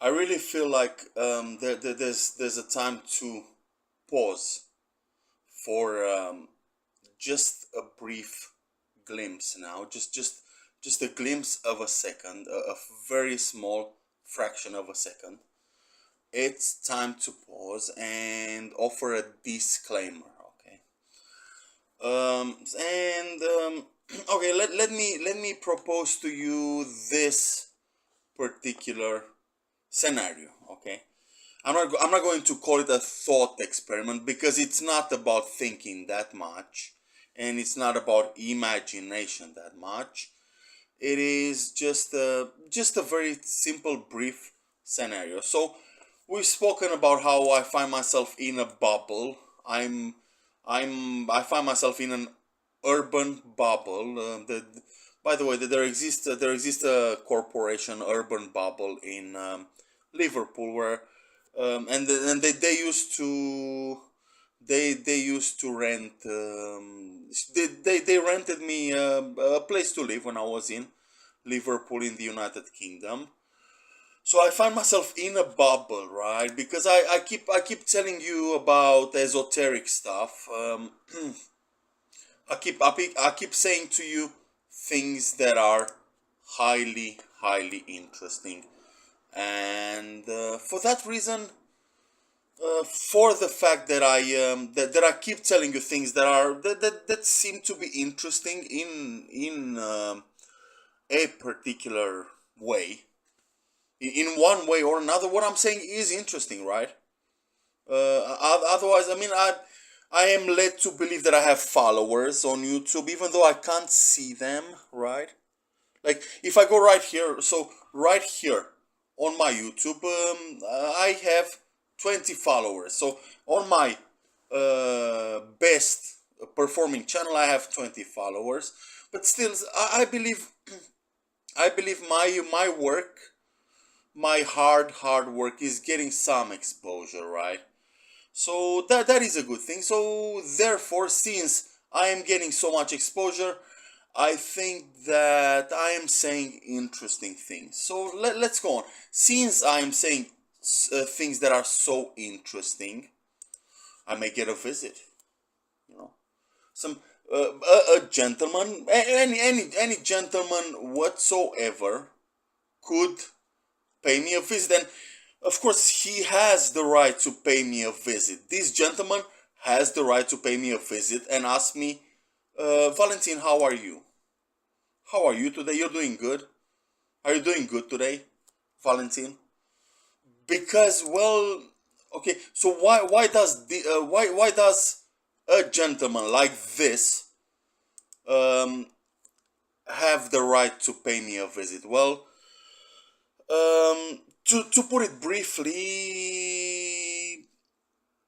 I really feel like there's a time to pause for just a brief glimpse now, just a glimpse of a second, a very small fraction of a second. It's time to pause and offer a disclaimer. Okay. And okay, let me propose to you this particular scenario. Okay. I'm not going to call it a thought experiment because it's not about thinking that much and it's not about imagination that much. It is just a very simple brief scenario. So we've spoken about how I find myself in a bubble. I find myself in an urban bubble. By the way, there exists a corporation urban bubble in Liverpool where and they used to rent they rented me a place to live when I was in Liverpool in the United Kingdom. So I find myself in a bubble, right? Because I keep telling you about esoteric stuff. I keep saying to you things that are highly interesting, and for that reason, for the fact that I keep telling you things that seem to be interesting in a particular way, in one way or another, what I'm saying is interesting, right? Otherwise, I mean, I am led to believe that I have followers on YouTube, even though I can't see them, right? Like if I go right here, so right here on my YouTube, I have 20 followers. So on my best performing channel, I have 20 followers. But still, I believe my work, my hard work is getting some exposure, right? So that is a good thing. So therefore, since I am getting so much exposure, I think that I am saying interesting things. So let's go on. Since I am saying things that are so interesting, I may get a visit. You know, some a gentleman, any gentleman whatsoever could pay me a visit, and of course he has the right to pay me a visit. This gentleman has the right to pay me a visit and ask me, Valentin, how are you? How are you today? You're doing good. Are you doing good today, Valentin? Because well, okay. So why does a gentleman like this um, have the right to pay me a visit? Well, to put it briefly,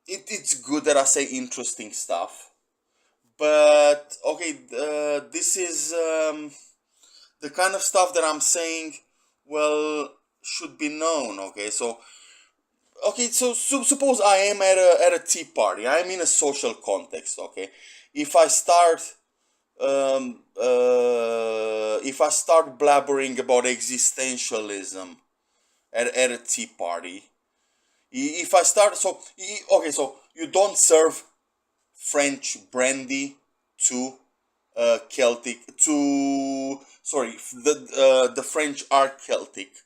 it's good that I say interesting stuff. But okay, this is the kind of stuff that I'm saying. Well, should be known. Okay, so suppose I am at a tea party. I am in a social context. Okay, if I start if I start blabbering about existentialism at a tea party, if I start okay, so you don't serve French brandy to Celtic to sorry, the French are Celtic,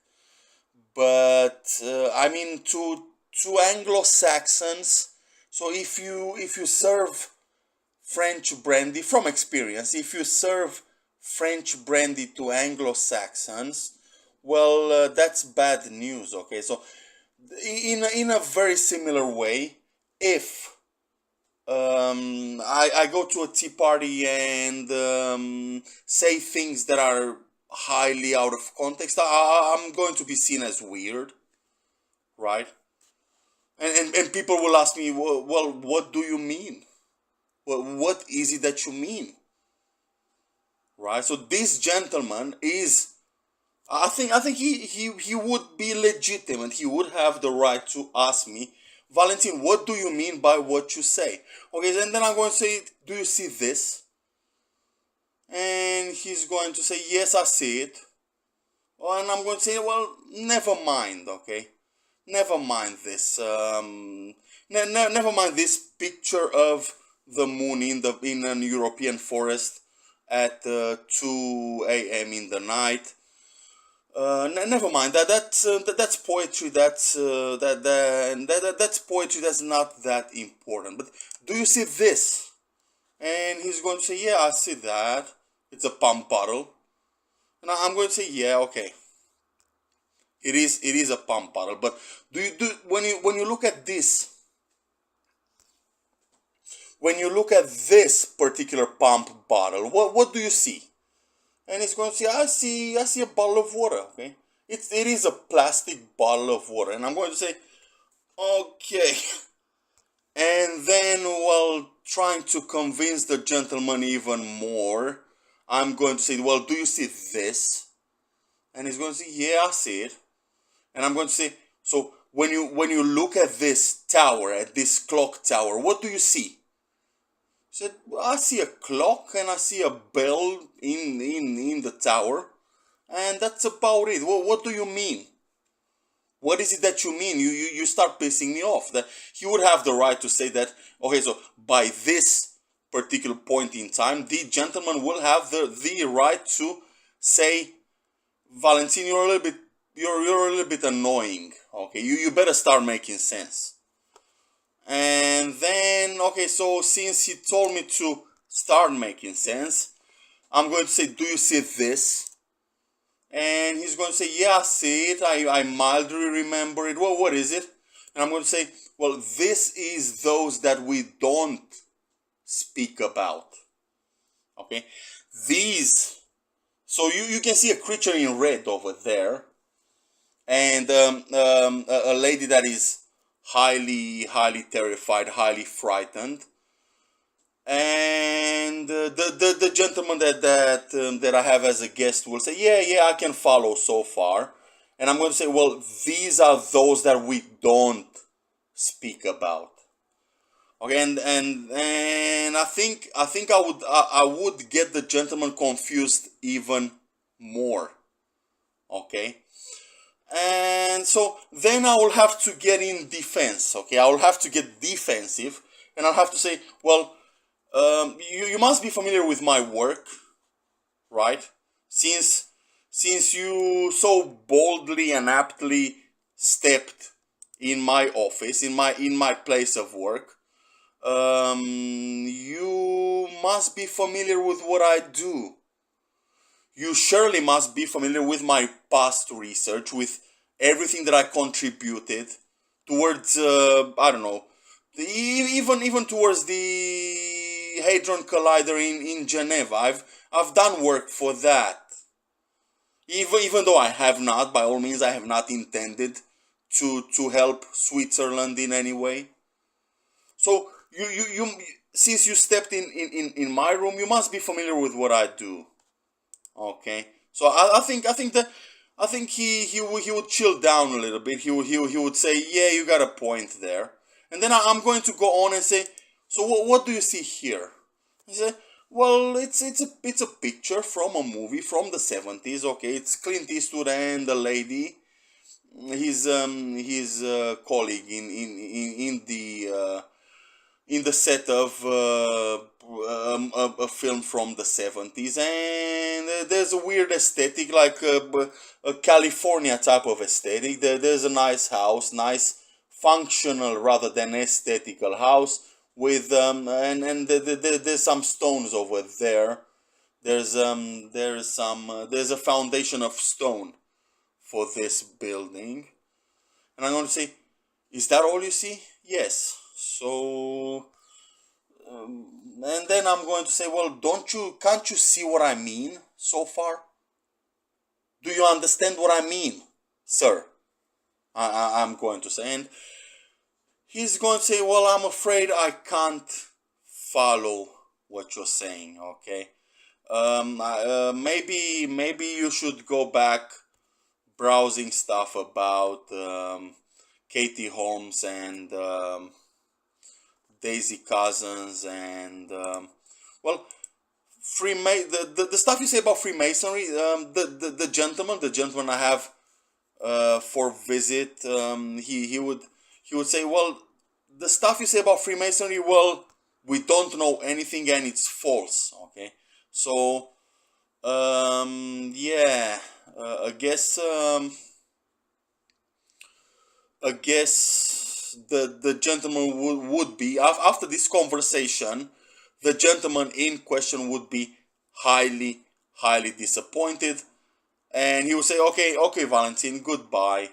but I mean to Anglo Saxons. So if you serve French brandy, from experience, if you serve French brandy to Anglo Saxons, well, that's bad news. Okay, so in a very similar way, if I go to a tea party and say things that are highly out of context, I'm going to be seen as weird, right? And people will ask me, well, what do you mean? Well, what is it that you mean? Right? So this gentleman is, I think he would be legitimate. He would have the right to ask me, Valentin, what do you mean by what you say? Okay, and then I'm going to say, do you see this? And he's going to say, yes, I see it. And I'm going to say, well, never mind, okay? Never mind this. Never mind this picture of the moon in an European forest at 2 a.m. in the night. Never mind that's poetry. That's poetry. That's not that important. But do you see this? And he's going to say, yeah, I see that. It's a pump bottle. And I'm going to say, yeah, okay. It is a pump bottle. But do when you look at this, when you look at this particular pump bottle, what do you see? And he's going to say, I see a bottle of water. Okay, it is a plastic bottle of water. And I'm going to say, okay. And then, while trying to convince the gentleman even more, I'm going to say, well, do you see this? And he's going to say, yeah, I see it. And I'm going to say, so when you look at this tower, at this clock tower, what do you see? He said, well, I see a clock and I see a bell in the tower, and that's about it. Well, what do you mean? What is it that you mean? You start pissing me off. That he would have the right to say that, okay, so by this particular point in time, the gentleman will have the right to say, Valentin, you're a little bit annoying. Okay, you better start making sense. And then, okay, so since he told me to start making sense, I'm going to say, do you see this? And he's going to say, yeah, I see it. I mildly remember it. Well, what is it? And I'm going to say, well, this is those that we don't speak about. Okay? These. So you can see a creature in red over there. And a lady that is highly, highly terrified, highly frightened. And the gentleman that I have as a guest will say, yeah, I can follow so far. And I'm going to say, well, these are those that we don't speak about. Okay, and I think I would get the gentleman confused even more. Okay, and so then I will have to get in defense. Okay, I will have to get defensive, and I'll have to say, well, you must be familiar with my work, right? Since you so boldly and aptly stepped in my office, in my place of work, you must be familiar with what I do. You surely must be familiar with my past research, with everything that I contributed towards, I don't know, even towards the Hadron Collider in Geneva. I've done work for that. Even though I have not, by all means, I have not intended to help Switzerland in any way. So you since you stepped in my room, you must be familiar with what I do. Okay, so I think he would chill down a little bit. He would say, yeah, you got a point there. And then I'm going to go on and say, so what do you see here? He said, well, it's a picture from a movie from the 70s. Okay, it's Clint Eastwood and the lady, his colleague in the set of a film from the 70s, and there's a weird aesthetic, like a California type of aesthetic. There's a nice house, nice functional rather than aesthetical house, with there's some stones over there. There's a foundation of stone for this building, and I'm going to say, is that all you see? Yes. So, and then I'm going to say, well, can't you see what I mean so far? Do you understand what I mean, sir? I'm going to say, and he's going to say, well, I'm afraid I can't follow what you're saying. Okay, maybe you should go back browsing stuff about Katie Holmes and Daisy Cousins, and well, the stuff you say about Freemasonry, the gentleman I have for visit, he would say, well, the stuff you say about Freemasonry, well, we don't know anything and it's false. Okay, so yeah, I guess the gentleman would be after this conversation, the gentleman in question would be highly disappointed, and he would say, okay, Valentin, goodbye,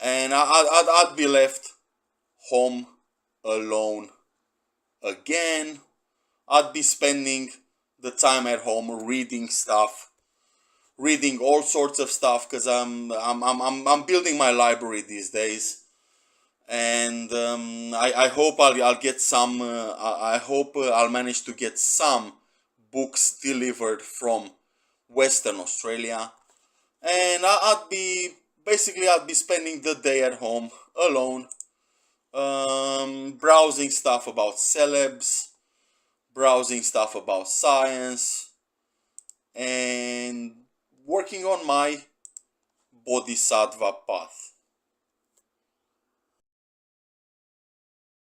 and I'd be left home alone again. I'd be spending the time at home reading all sorts of stuff, because I'm building my library these days, and I hope I'll get some. I hope I'll manage to get some books delivered from Western Australia, and I'd be spending the day at home alone, browsing stuff about celebs, browsing stuff about science, and working on my bodhisattva path.